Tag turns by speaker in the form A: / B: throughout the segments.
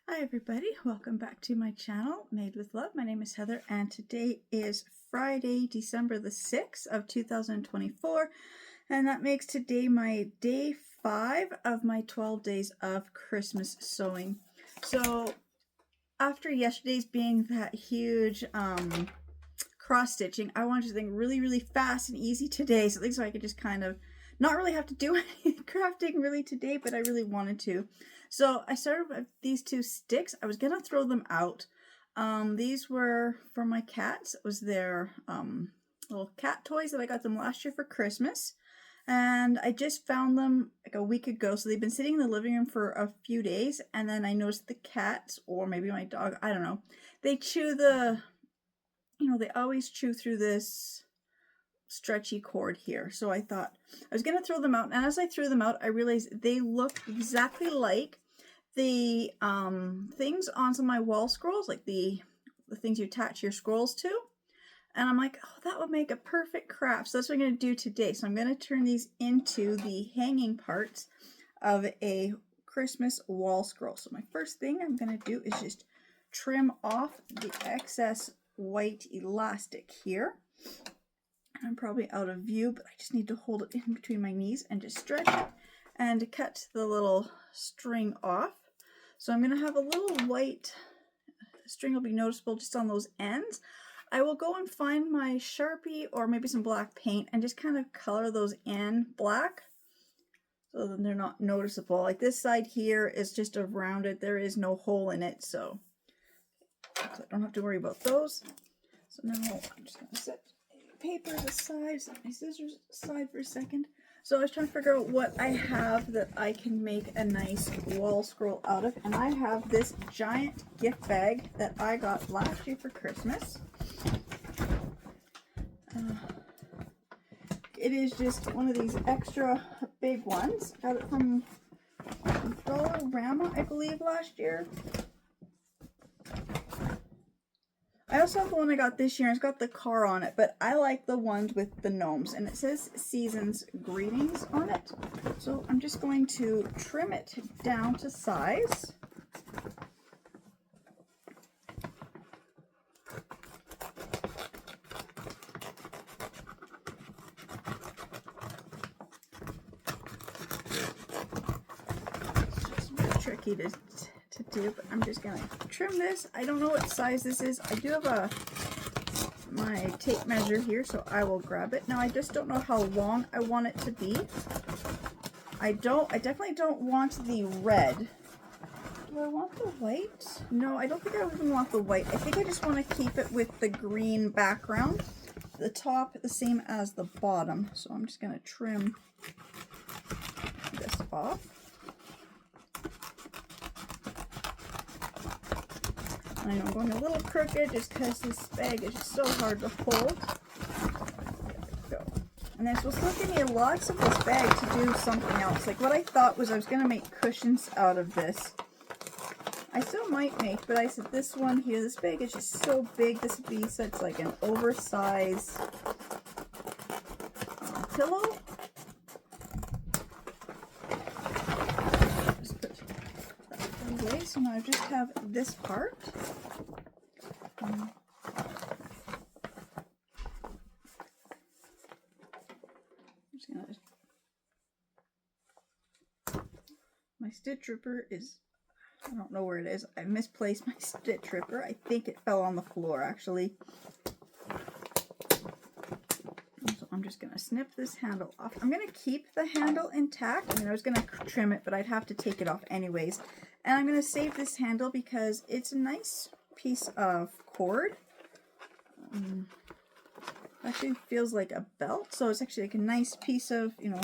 A: Hi everybody, welcome back to my channel, Made with Love. My name is Heather and today is Friday, December the 6th of 2024, and that makes today my day 5 of my 12 days of Christmas sewing. So after yesterday's being that huge cross stitching, I wanted something really fast and easy today, so I could just kind of not really have to do any crafting really today, but I really wanted to. So I started with these two sticks. I was gonna throw them out. These were for my cats. It was their little cat toys that I got them last year for Christmas. And I just found them like a week ago. So they've been sitting in the living room for a few days. And then I noticed the cats, or maybe my dog, I don't know, they chew they always chew through this stretchy cord here. So I thought I was going to throw them out, and as I threw them out I realized they look exactly like the things on some of my wall scrolls, like the things you attach your scrolls to, and I'm like, oh, that would make a perfect craft. So that's what I'm going to do today. So I'm going to turn these into the hanging parts of a Christmas wall scroll. So my first thing I'm going to do is just trim off the excess white elastic here. I'm probably out of view, but I just need to hold it in between my knees and just stretch it and cut the little string off. So I'm going to have a little white string, will be noticeable just on those ends. I will go and find my Sharpie or maybe some black paint and just kind of color those in black so that they're not noticeable. Like this side here is just a rounded, there is no hole in it, so I don't have to worry about those. So now I'm just going to set papers aside, set my scissors aside for a second. So I was trying to figure out what I have that I can make a nice wall scroll out of, and I have this giant gift bag that I got last year for Christmas. It is just one of these extra big ones. Got it from Dollarama, I believe, last year. I also have the one I got this year, and it's got the car on it, but I like the ones with the gnomes, and it says Season's Greetings on it. So I'm just going to trim it down to size. It's just really tricky to do, but I'm just gonna trim this. I don't know what size this is. I do have my tape measure here, so I will grab it. Now I just don't know how long I want it to be. I definitely don't want the red. Do I want the white? No, I don't think I even want the white. I think I just want to keep it with the green background. The top the same as the bottom. So I'm just gonna trim this off. I know I'm going a little crooked just because this bag is just so hard to hold. There we go. And they're supposed to give me lots of this bag to do something else. Like what I thought was I was going to make cushions out of this. I still might make, but I said this one here, this bag is just so big. This would be such like an oversized pillow. Just put that away. So now I just have this part. My stitch ripper is, I don't know where it is. I misplaced my stitch ripper. I think it fell on the floor actually. So I'm just going to snip this handle off. I'm going to keep the handle intact. I mean, I was going to trim it, but I'd have to take it off anyways. And I'm going to save this handle because it's a nice piece of cord. Actually feels like a belt, so it's actually like a nice piece of, you know,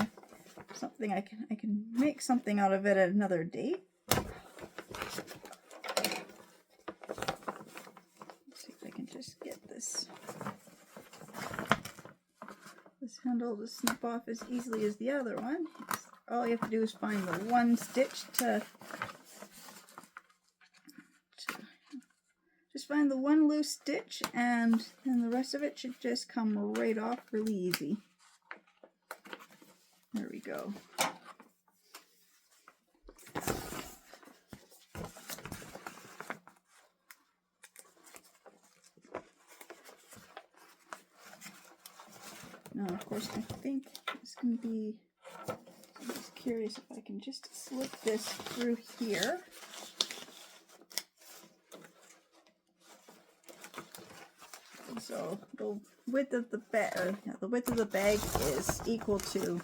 A: something I can make something out of it at another date. Let's see if I can just get this handle to snip off as easily as the other one. All you have to do is find the one stitch to just find the one loose stitch, and then the rest of it should just come right off really easy. There we go. Now, of course, I think this can be, I'm just curious if I can just slip this through here. So the width of the bag is equal to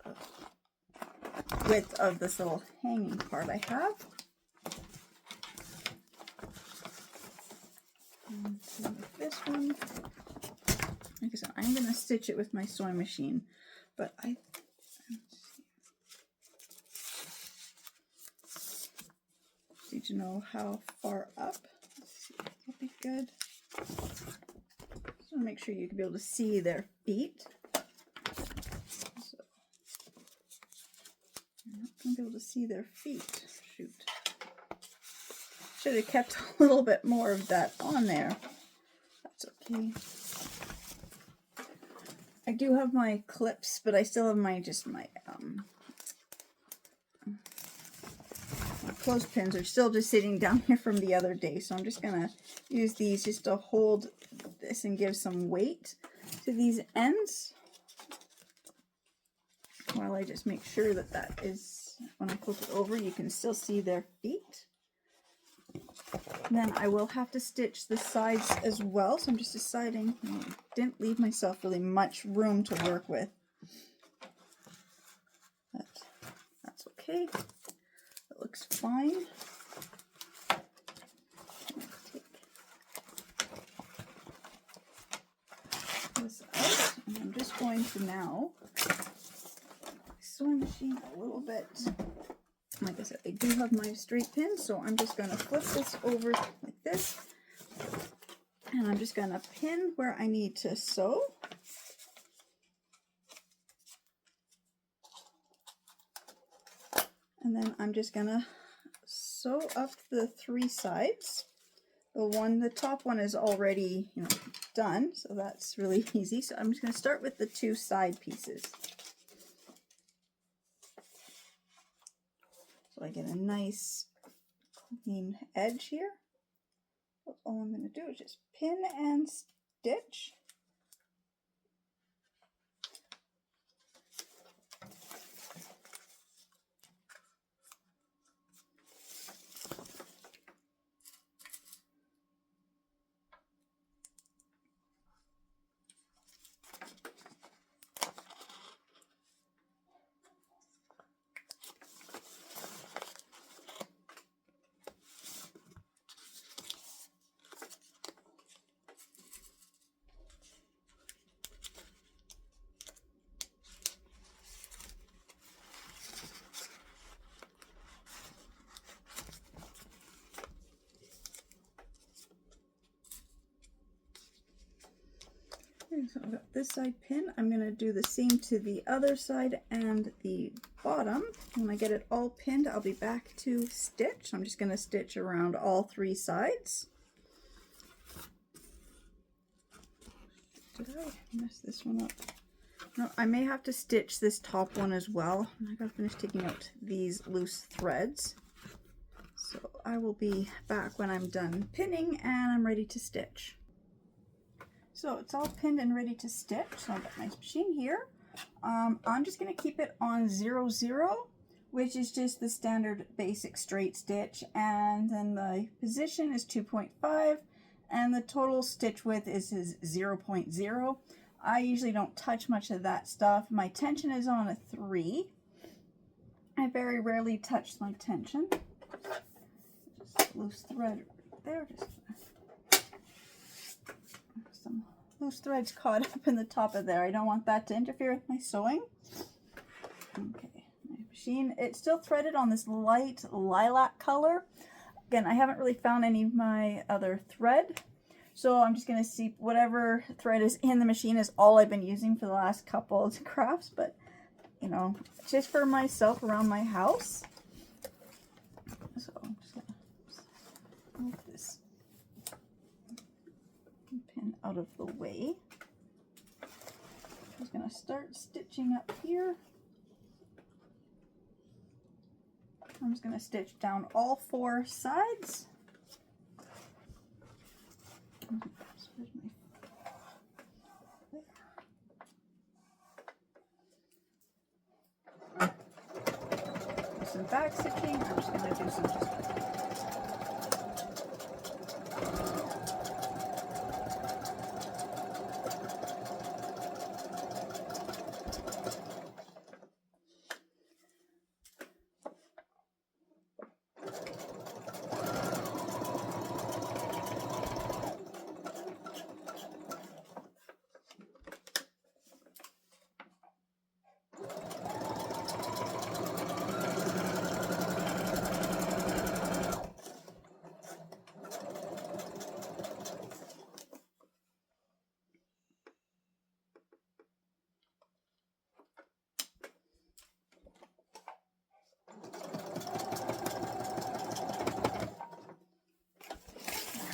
A: the width of this little hanging part I have. And same with this one. Like I said, I'm going to stitch it with my sewing machine, but need to know how far up. Let's see, that'll be good. Just want to make sure you can be able to see their feet. So I'm not going to be able to see their feet. Shoot. Should have kept a little bit more of that on there. That's okay. I do have my clips, but I still have my clothespins are still just sitting down here from the other day, so I'm just gonna use these just to hold this and give some weight to these ends while I just make sure that that is, when I flip it over, you can still see their feet. And then I will have to stitch the sides as well, so I'm just deciding, I didn't leave myself really much room to work with. But that's okay. It looks fine. Take this out, and I'm just going to now sewing machine a little bit. Like I said, I do have my straight pin, so I'm just going to flip this over like this, and I'm just going to pin where I need to sew. And then I'm just going to sew up the three sides. The top one is already, done, so that's really easy. So I'm just going to start with the two side pieces. So I get a nice clean edge here. So all I'm going to do is just pin and stitch. So I've got this side pin. I'm going to do the same to the other side and the bottom. When I get it all pinned, I'll be back to stitch. I'm just going to stitch around all three sides. Did I mess this one up? No, I may have to stitch this top one as well. I gotta finish taking out these loose threads. So I will be back when I'm done pinning and I'm ready to stitch. So it's all pinned and ready to stitch. So I've got my machine here. I'm just going to keep it on 0, 0, which is just the standard basic straight stitch. And then the position is 2.5 and the total stitch width is 0.0. I usually don't touch much of that stuff. My tension is on a 3. I very rarely touch my tension. Just loose thread right there. Just some loose threads caught up in the top of there. I don't want that to interfere with my sewing. Okay, my machine, it's still threaded on this light lilac color. Again, I haven't really found any of my other thread, so I'm just going to see whatever thread is in the machine is all I've been using for the last couple of crafts, but just for myself around my house. So I'm just going to move this pin out of the way. I'm just going to start stitching up here. I'm just going to stitch down all 4 sides. some back stitching. I'm just going to do some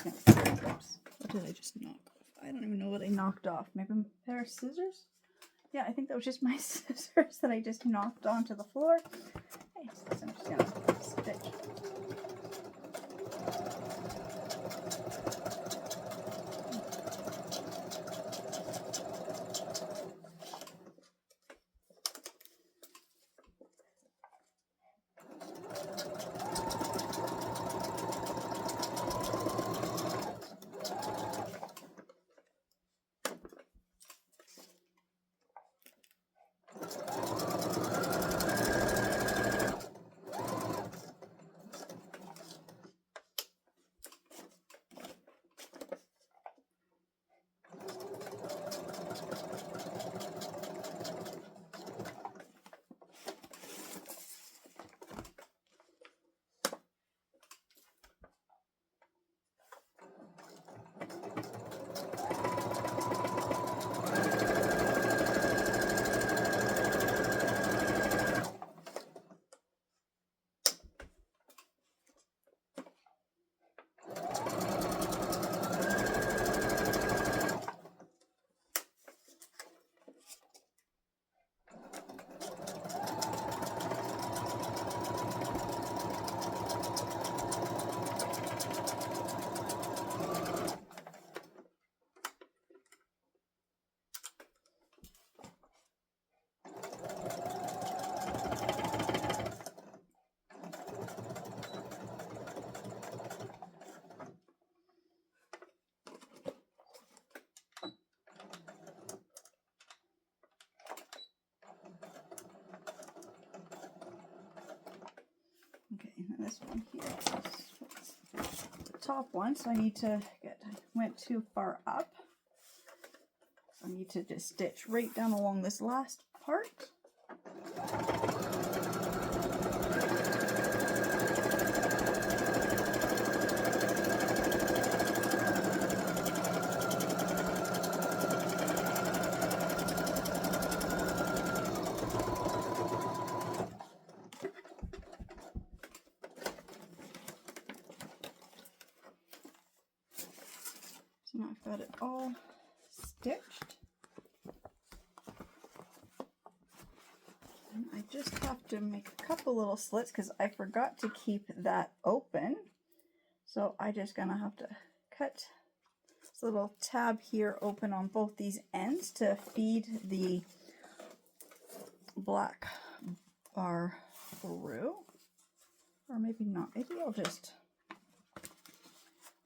A: oops, what did I just knock off? I don't even know what I knocked off. Maybe a pair of scissors? Yeah, I think that was just my scissors that I just knocked onto the floor. Okay, so I'm just going to stitch. Okay, and this one here is the top one, so I need to went too far up. So I need to just stitch right down along this last part. So now I've got it all stitched. And I just have to make a couple little slits because I forgot to keep that open. So I just gonna have to cut this little tab here open on both these ends to feed the black bar through. Or maybe not. Maybe I'll just...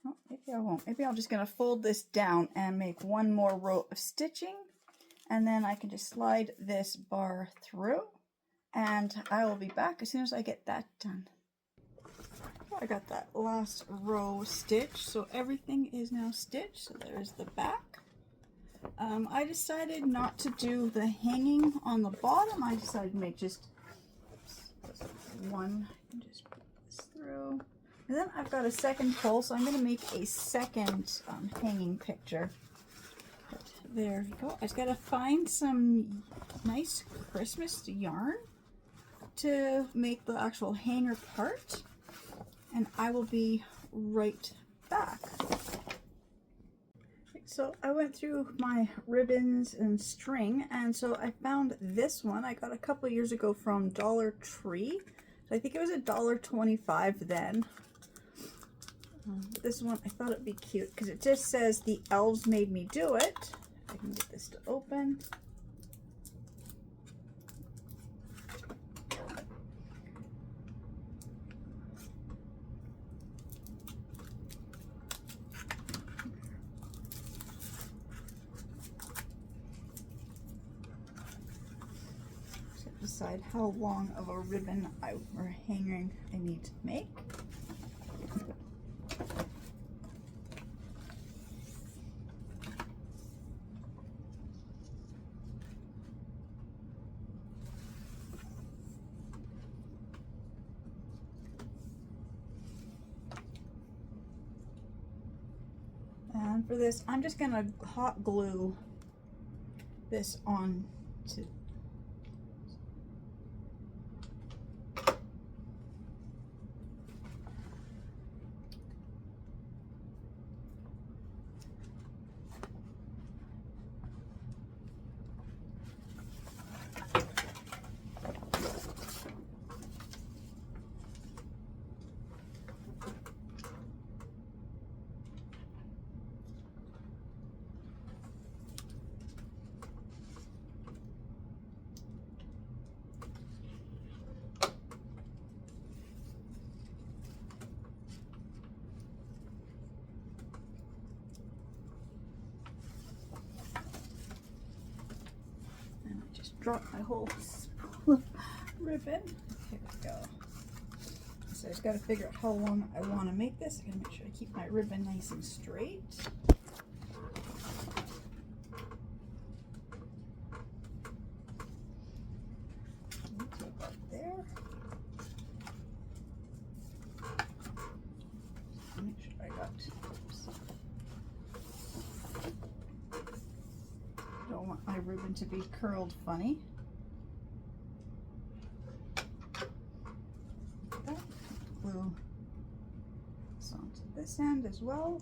A: Oh, maybe I won't. Maybe I'm just going to fold this down and make one more row of stitching, and then I can just slide this bar through, and I will be back as soon as I get that done. I got that last row stitched, so everything is now stitched. So there's the back. I decided not to do the hanging on the bottom. I decided to make just one. I can just put this through. And then I've got a second pole, so I'm going to make a second hanging picture. But there you go. I just got to find some nice Christmas yarn to make the actual hanger part, and I will be right back. So I went through my ribbons and string, and so I found this one. I got a couple years ago from Dollar Tree. So I think it was $1.25 then. This one, I thought it'd be cute because it just says the elves made me do it. I can get this to open. decide how long of a ribbon or hanging I need to make. And for this, I'm just gonna hot glue this on to drop my whole spool of ribbon. Here we go. So I just got to figure out how long I want to make this. I got to make sure I keep my ribbon nice and straight. Take that there. Make sure I got. Oops. Don't want my ribbon to be curled funny. Glue this onto this end as well.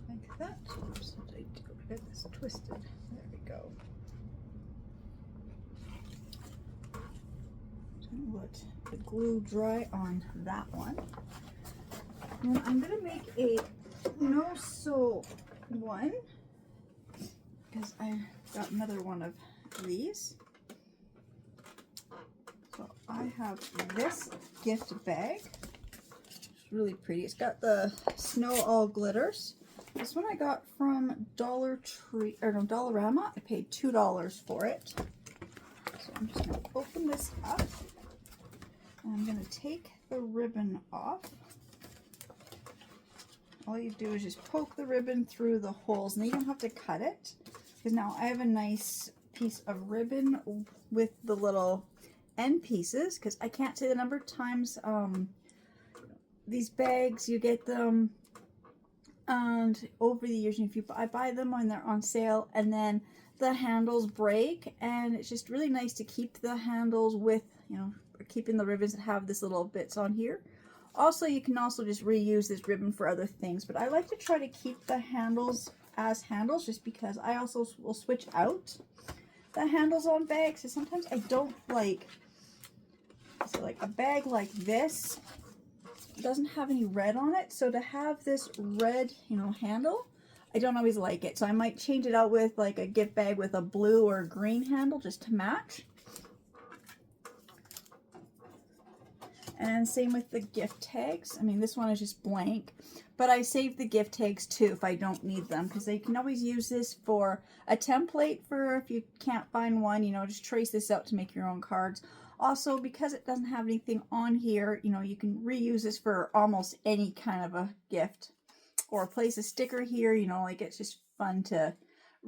A: Like that. Oops, what did I do? I got this twisted. There we go. Let the glue dry on that one. And I'm gonna make a no-sew one because I got another one of these. So I have this gift bag. It's really pretty. It's got the snow all glitters. This one I got from Dollar Tree or no, Dollarama. I paid $2 for it. So I'm just gonna open this up. I'm going to take the ribbon off. All you do is just poke the ribbon through the holes, and you don't have to cut it, because now I have a nice piece of ribbon with the little end pieces, because I can't say the number of times these bags, you get them, and over the years, if I buy them when they're on sale, and then the handles break, and it's just really nice to keep the handles with, you know, keeping the ribbons that have this little bits on here. Also, you can also just reuse this ribbon for other things, but I like to try to keep the handles as handles just because I also will switch out the handles on bags. So sometimes I don't like, so like a bag like this doesn't have any red on it, so to have this red, you know, handle, I don't always like it. So I might change it out with like a gift bag with a blue or green handle just to match. And same with the gift tags. I mean, this one is just blank, but I save the gift tags too if I don't need them, because you can always use this for a template for if you can't find one, you know, just trace this out to make your own cards. Also, because it doesn't have anything on here, you know, you can reuse this for almost any kind of a gift, or place a sticker here, you know, like it's just fun to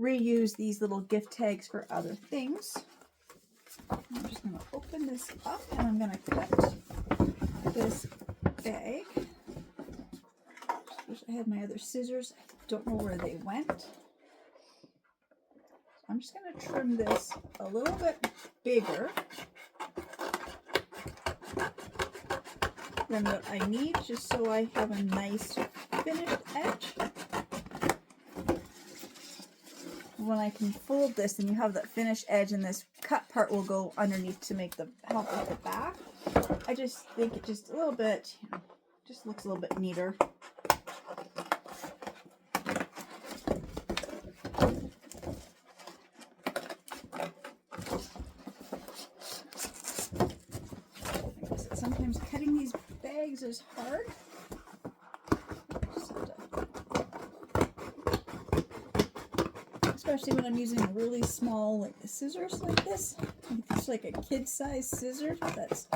A: reuse these little gift tags for other things. I'm just going to open this up and I'm going to cut this bag. Wish I had my other scissors. I don't know where they went. I'm just going to trim this a little bit bigger than what I need, just so I have a nice finished edge. When I can fold this, then you have that finished edge, and this cut part will go underneath to make the help with the back. I just think it just a little bit, you know, just looks a little bit neater. scissors hard. Especially when I'm using really small like scissors like this. It's like a kid-sized scissors, but that's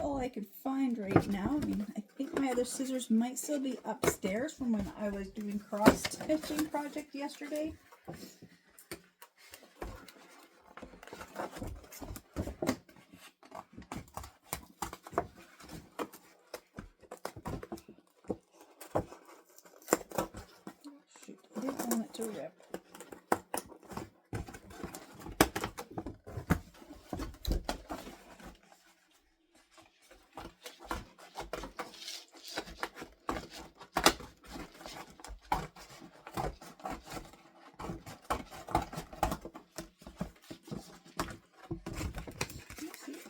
A: all I could find right now. I mean, I think my other scissors might still be upstairs from when I was doing cross-stitching project yesterday. Shoot, I didn't want it to rip.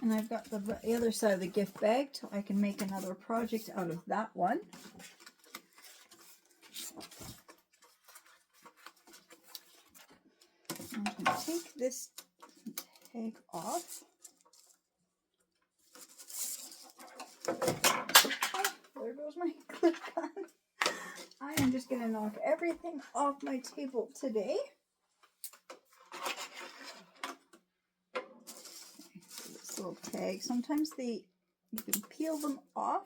A: And I've got the other side of the gift bag, so I can make another project out of that one. I'm going to take this tag off. Oh, there goes my glue gun. I am just going to knock everything off my table today. This little tag, sometimes you can peel them off.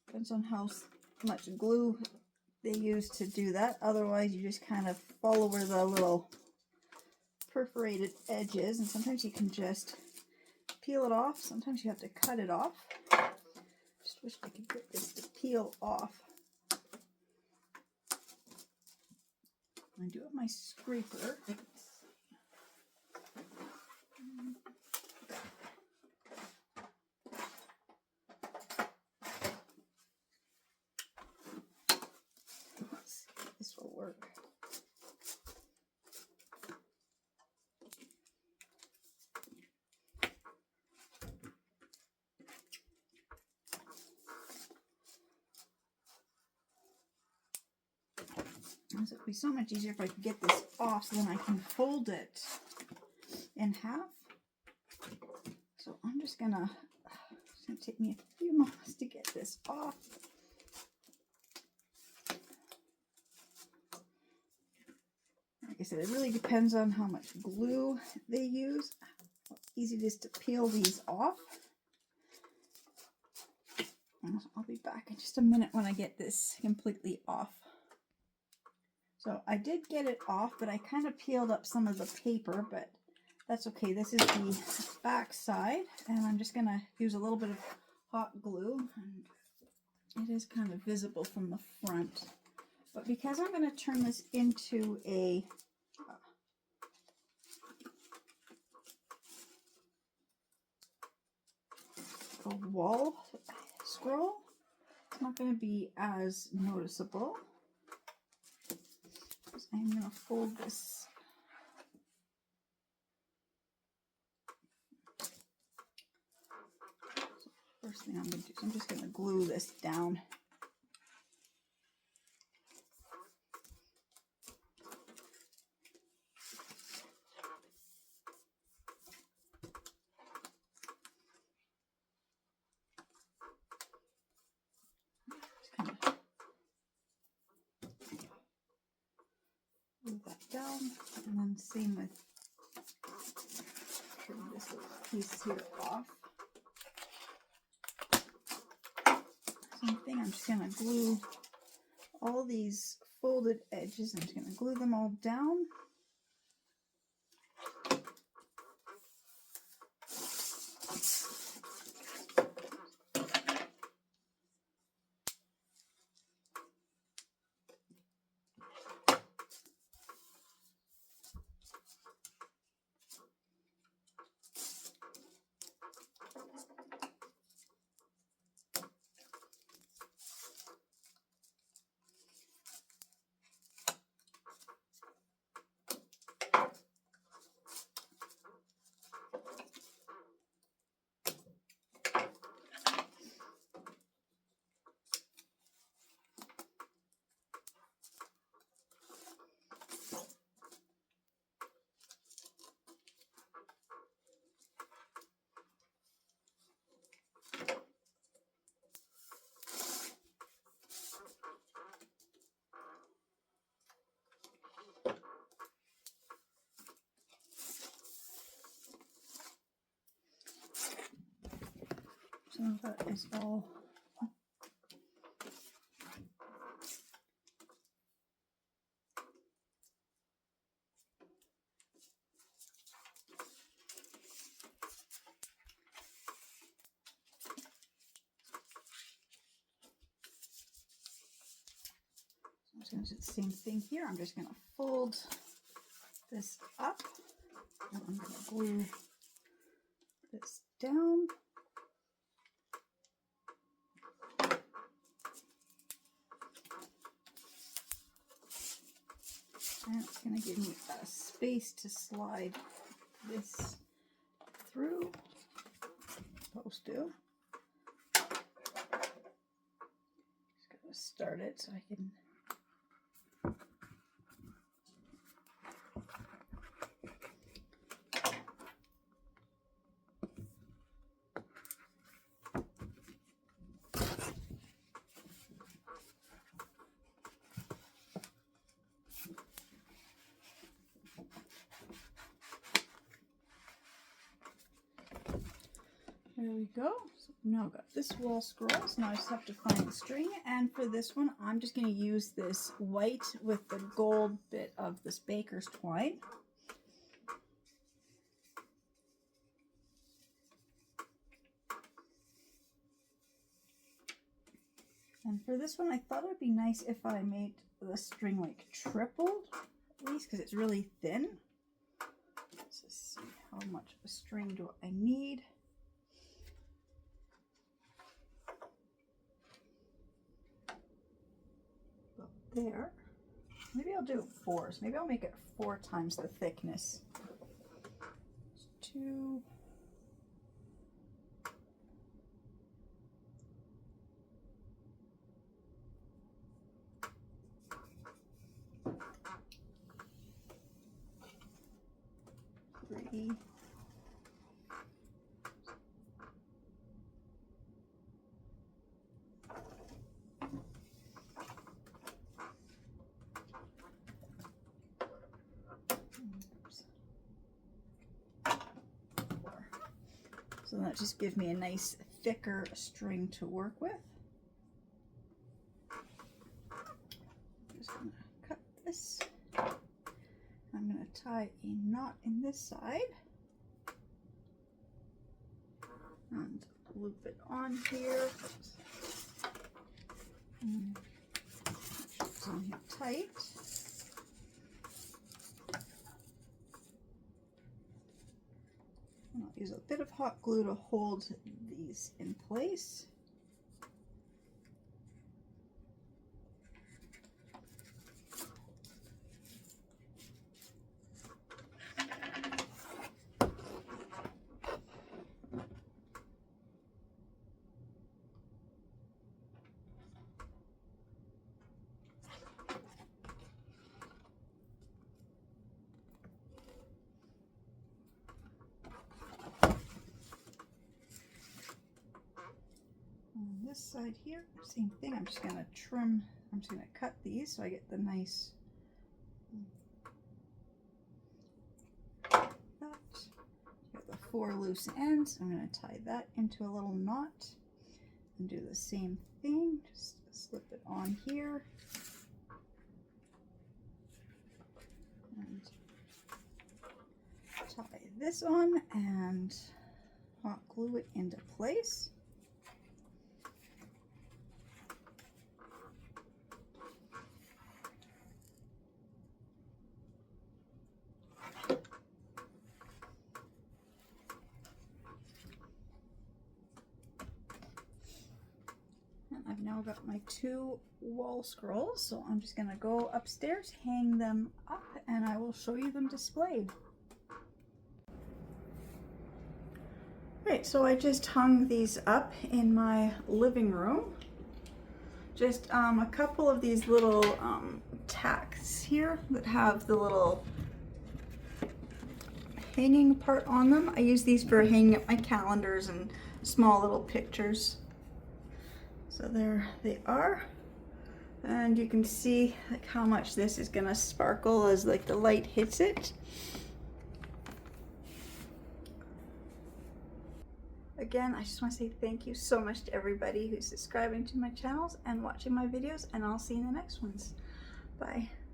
A: Depends on how much glue they use to do that. Otherwise, you just kind of follow where the little perforated edge is, and sometimes you can just peel it off. Sometimes you have to cut it off. Just wish I could get this to peel off. I do have my scraper. Let's see if this will work. It would be so much easier if I could get this off, so then I can fold it in half. So I'm just gonna, it's gonna take me a few moments to get this off. Like I said, it really depends on how much glue they use. How easy it is to peel these off. And I'll be back in just a minute when I get this completely off. So I did get it off, but I kind of peeled up some of the paper, but that's okay. This is the back side, and I'm just going to use a little bit of hot glue. And it is kind of visible from the front. But because I'm going to turn this into a wall scroll, it's not going to be as noticeable. I'm going to fold this. First thing I'm going to do is I'm just going to glue this down. Glue that down, and then same with turning this little piece here off. Same thing, I'm just going to glue all these folded edges. I'm just going to glue them all down. So that is all. I'm just going to do the same thing here. I'm just going to fold this up, and I'm going to glue this down. And it's going to give me a space to slide this through. Supposed to. Just going to start it so I can. There we go. So now I've got this wall scroll, so now I just have to find the string. And for this one, I'm just going to use this white with the gold bit of this baker's twine. And for this one, I thought it would be nice if I made the string like tripled, at least because it's really thin. Let's just see how much of a string do I need. There. Maybe I'll do 4. So maybe I'll make it 4 times the thickness. 2. Three. So that just gives me a nice thicker string to work with. I'm just going to cut this. I'm going to tie a knot in this side and loop it on here. And it's on here tight. And I'll use a bit of hot glue to hold these in place. On this side here, same thing. I'm just going to trim, I'm just going to cut these so I get the nice that. Got the 4 loose ends. I'm going to tie that into a little knot and do the same thing. Just slip it on here and tie this on and hot glue it into place. I've now got my 2 wall scrolls, so I'm just going to go upstairs, hang them up, and I will show you them displayed. Right, so I just hung these up in my living room. Just a couple of these little tacks here that have the little hanging part on them. I use these for hanging up my calendars and small little pictures. So there they are, and you can see like how much this is gonna sparkle as like the light hits it. Again, I just want to say thank you so much to everybody who's subscribing to my channels and watching my videos, and I'll see you in the next ones. Bye.